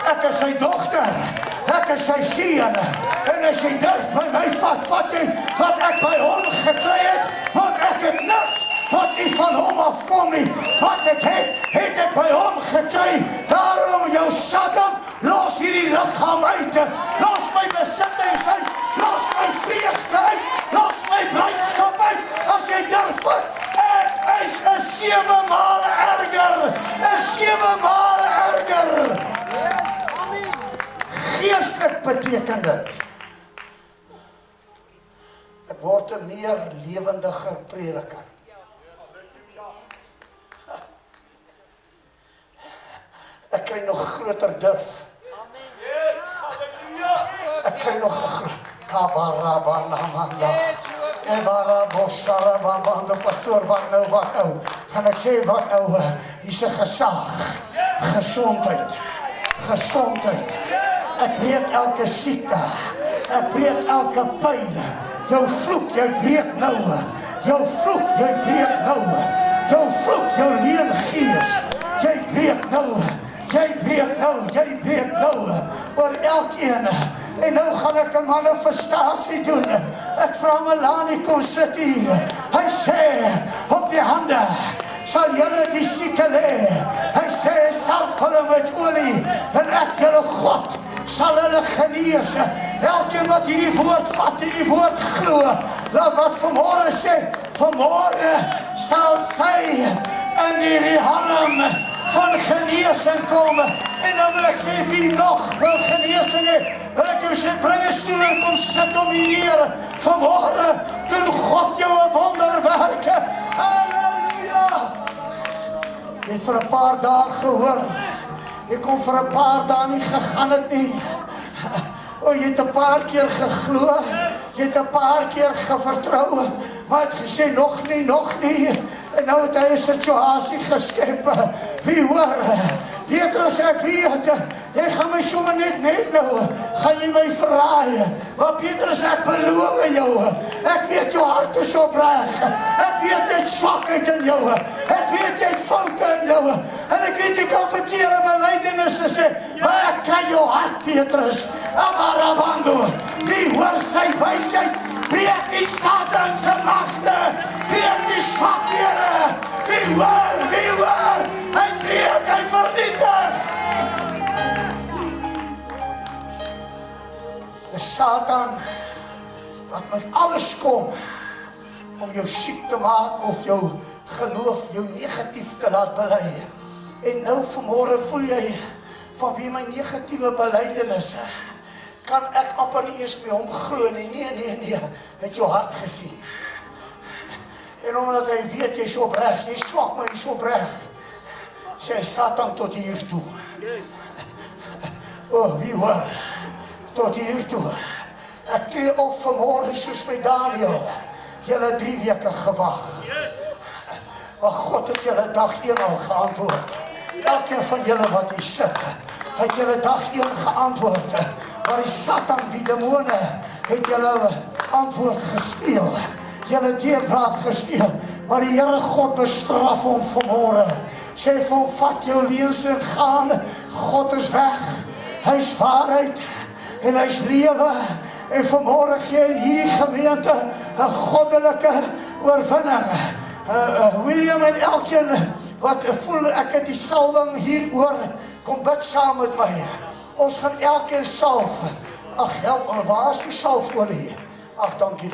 Ek is sy dogter. Ek is sy seun. En as jy durf by my vat jy wat ek by hom gekry het, want ek het niks wat nie van hom afkom nie. Wat ek het ek by hom gekry. Daarom jou Satan, los hierdie liggaam uit. Los my besittings uit. Los my vreugde uit. Los my blydskap uit. As jy durf vat, ek is 'n 7 male erger. 'n 7 male erger. Geestelik beteken dit. Ek word 'n meer lewendige prediker. Ek kry nog groter duf. Ek kry nog 'n groot Kabarabandamanda. Ebarabosarabanda, pastoor, wat nou? Gaan ek sê wat nou? Hier's 'n gesag. Gesondheid. Ek breek elke siekte. Ek breek elke pyn. Jou vloek, jy breek nou. Jou vloek, jy breek nou. Jou vloek, jou leengees. Jy breek nou. Jy breek nou. Oor elkeen. En nou gaan ek 'n manifestasie doen. Ek vra Melanie, kom sit hier. Hy sê, op die hande sal julle die sieke lê. Hy sê, salf hulle met olie. En ek, julle God, sal hulle genees. Elkeen wat hierdie woord vat, hierdie woord glo. Laat wat vanmôre sê, vanmôre sal sy in hierdie halm van genesing kom. En dan wil ek sê, wie nog wil genesing hê, wil ek jou sê, bring 'n stoel en kom sit om hier neer. Vanmôre doen God jou 'n wonderwerke. Halleluja! Jy het vir 'n paar dae gehoor. Jy kom vir 'n paar dae nie gegaan het nie. O, jy het 'n paar keer geglo. Jy het 'n paar keer gevertrou. Maar het gesê, nog nie. En nou het hy 'n situasie geskep. Wie hoor? Petrus, ek weet, jy gaan my sommer net nou, gaan jy my verraai. Maar Petrus, ek beloof jou, ek weet jou hart is opreg. Ek weet jy het swakheid in jou. Ek weet jy het foute in jou. En ek weet jy kan verkeerde belydenisse sê, maar ek kry jou hart, Petrus. Amarabando, wie hoor sy wysheid? Breek die Satan se magte, breek die swakhede. Wie hoor? Hy breek, hy vernietig. Die Satan wat met alles kom om jou siek te maak of jou geloof, jou negatief te laat bely. En nou vanmôre voel jy van wie my negatiewe belydenisse kan ek amper nie eens by hom glo nie. Nee, het jou hart gesien. En omdat hy weet jy is opreg, jy is swak, maar jy is opreg, sê Satan tot hier toe. O, wie hoor? Tot hier toe. Ek tree op vanmôre soos met Daniel. Julle 3 weke gewag. Maar God het julle dag 1 al geantwoord. Elkeen van julle wat hier sit, het julle dag 1 geantwoord. Maar die Satan, die demone, het julle antwoord gesteel. Julle deurbraak gesteel. Maar die Here God bestraf hom vanmôre. Sê vir hom, vat jou leuns en gaan. God is weg. Hy is waarheid en hy is lewe. En vanmôre gee in hierdie gemeente 'n goddelike oorwinning. William en elkeen wat voel ek het die salwing hieroor, kom bid saam met my. Ons gaan elkeen salf. Ag help, waar is die salfolie? Ag dankie.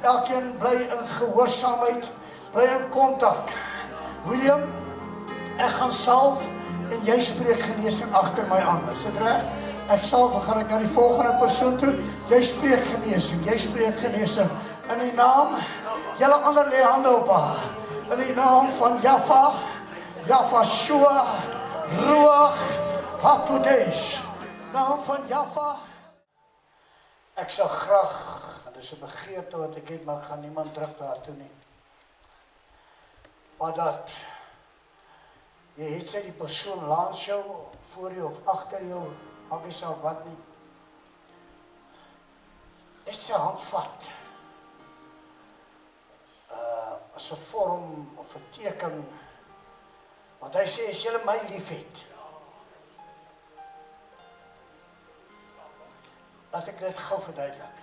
Elkeen bly in gehoorsaamheid, bly in kontak. William, ek gaan salf en jy spreek genesing agter my aan. Is dit reg? Ek salf en gaan ek na die volgende persoon toe. Jy spreek genesing. In die naam, julle ander lê hande op haar. In die naam van Yahshua, Ruach HaKodesh. Naam van Jaffa. Ek sal graag, dis 'n begeerte wat ek het, maar ek gaan niemand druk daartoe nie. Maar dat jy het sy die persoon langs jou, voor jou of agter jou, maak nie saak wat nie. Net sy hand vat. As 'n vorm of 'n teken. Want hy sê, as julle my lief het, laat ek dit gou verduidelik.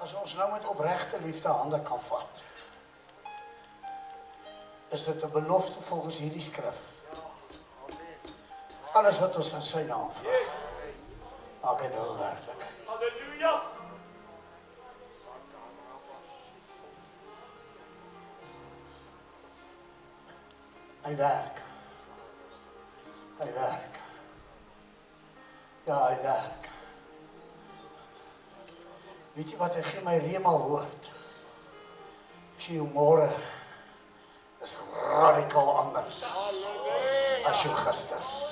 As ons nou met opregte liefde hande kan vat, is dit 'n belofte volgens hierdie skrif. Alles wat ons in sy naam vra, maak dit nou werklikheid. Halleluja! Hy werk. Hy werk. Ja, hy werk. Weet jy wat, hy gee my rema woord. Ek sê jou môre is radikaal anders as jou gisters.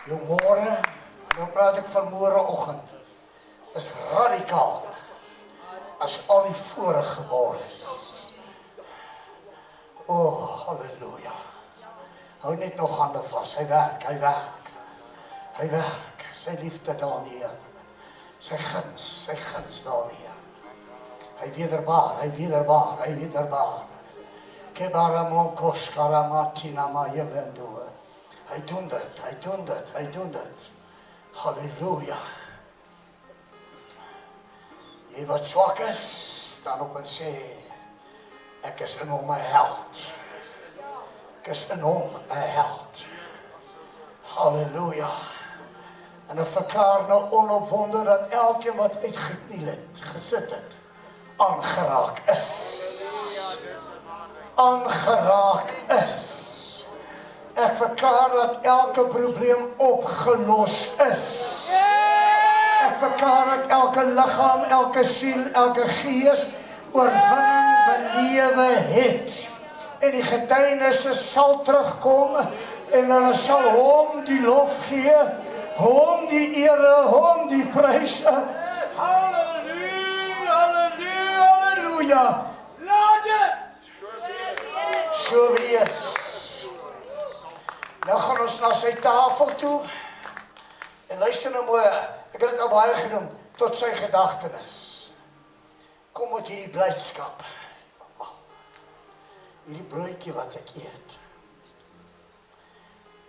Jou môre, nou praat ek van môreoggend, is radikaal as al die vorige môres. Halleluja. Hou net nog hande vas, hy werk, hy werk. Hy werk, sy liefde daarneer. Sy guns daarneer. Hy wederbaar, hy wederbaar, hy wederbaar. Kebaramon koskaramaatina majelendo. Hy doen dit, hy doen dit, hy doen dit. Halleluja. Jy wat swak is, staan op en sê, ek is in hom 'n held. Ek is in hom 'n held. Halleluja. En ek verklaar nou onopwonde dat elkeen wat uitgekniel het, gesit het, aangeraak is. Aangeraak is. Ek verklaar dat elke probleem opgelos is. Ek verklaar dat elke liggaam, elke siel, elke gees oorwinning belewe het. En die getuienisse sal terugkom en hulle sal hom die lof gee, hom die ere, hom die pryse. Halleluja, halleluja, halleluja. Laat dit so wees. Nou gaan ons na sy tafel toe. En luister nou mooi, ek het dit al baie genoem, tot sy gedagtenis. Kom met hierdie blydskap. Hierdie broodjie wat ek eet.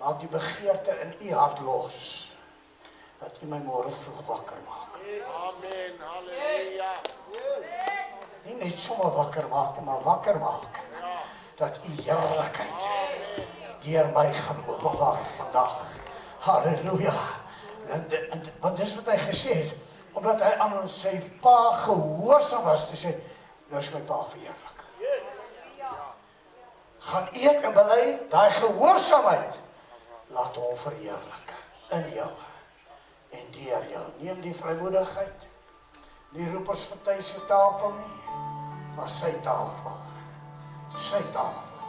Maak die begeerte in u hart los, dat u my môre vroeg wakker maak. Amen, halleluja. Nie net sommer wakker maak, maar wakker maak. Dat u heerlikheid deur my gaan openbaar vandag. Halleluja. Want dis wat hy gesê het, omdat hy aan sy pa gehoorsaam was, toe sê, nou is my pa verheerlik. Gaan eet en bely, daai gehoorsaamheid, laat hom verheerlik in jou en deur jou. Neem die vrymoedigheid, nie roepersparty se tafel nie, maar sy tafel. Sy tafel.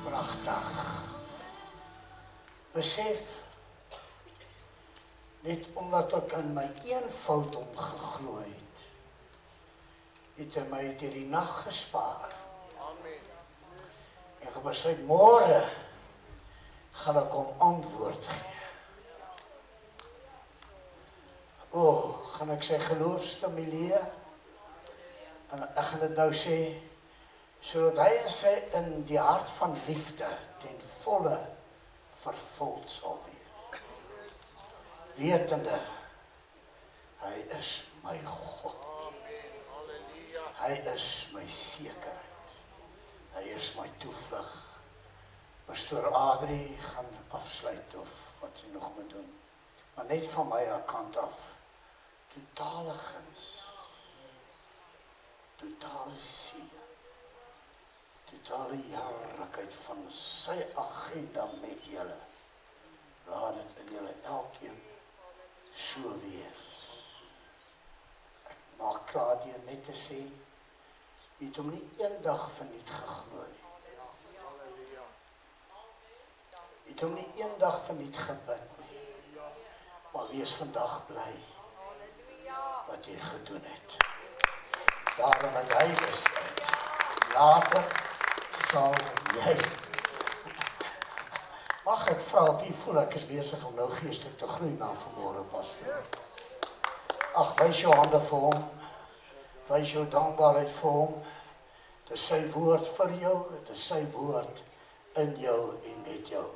Pragtig. Besef, net omdat ek in my eenvoud omgeglo het, het hy my deur die nag gespaar. Amen. En gebesluit, môre gaan ek hom antwoord gee. Gaan ek sy geloof stimuleer? En ek gaan dit nou sê, sodat hy in die hart van liefde ten volle vervuld sal wees. Wetende, hy is my God. Hy is my sekerheid. Hy is my toevlug. Pastoor Adrie gaan afsluit of wat sy nog moet doen. Maar net van my kant af, totale guns, totale seën, totale heerlikheid van sy agenda met julle. Laat dit in julle elkeen so wees. Ek maak klaar deur net te sê, jy het hom nie eendag verniet geglo nie. Jy het hom nie eendag verniet gebid nie. Maar wees vandag bly wat jy gedoen het. Daarom het hy besluit, later sal jy. Mag ek vra, wie voel ek is besig om nou geestelik te groei na vanmôre, pastoor? Ag, wys jou hande vir hom, wys jou dankbaarheid vir hom. Dit is sy woord vir jou, dit is sy woord in jou en met jou.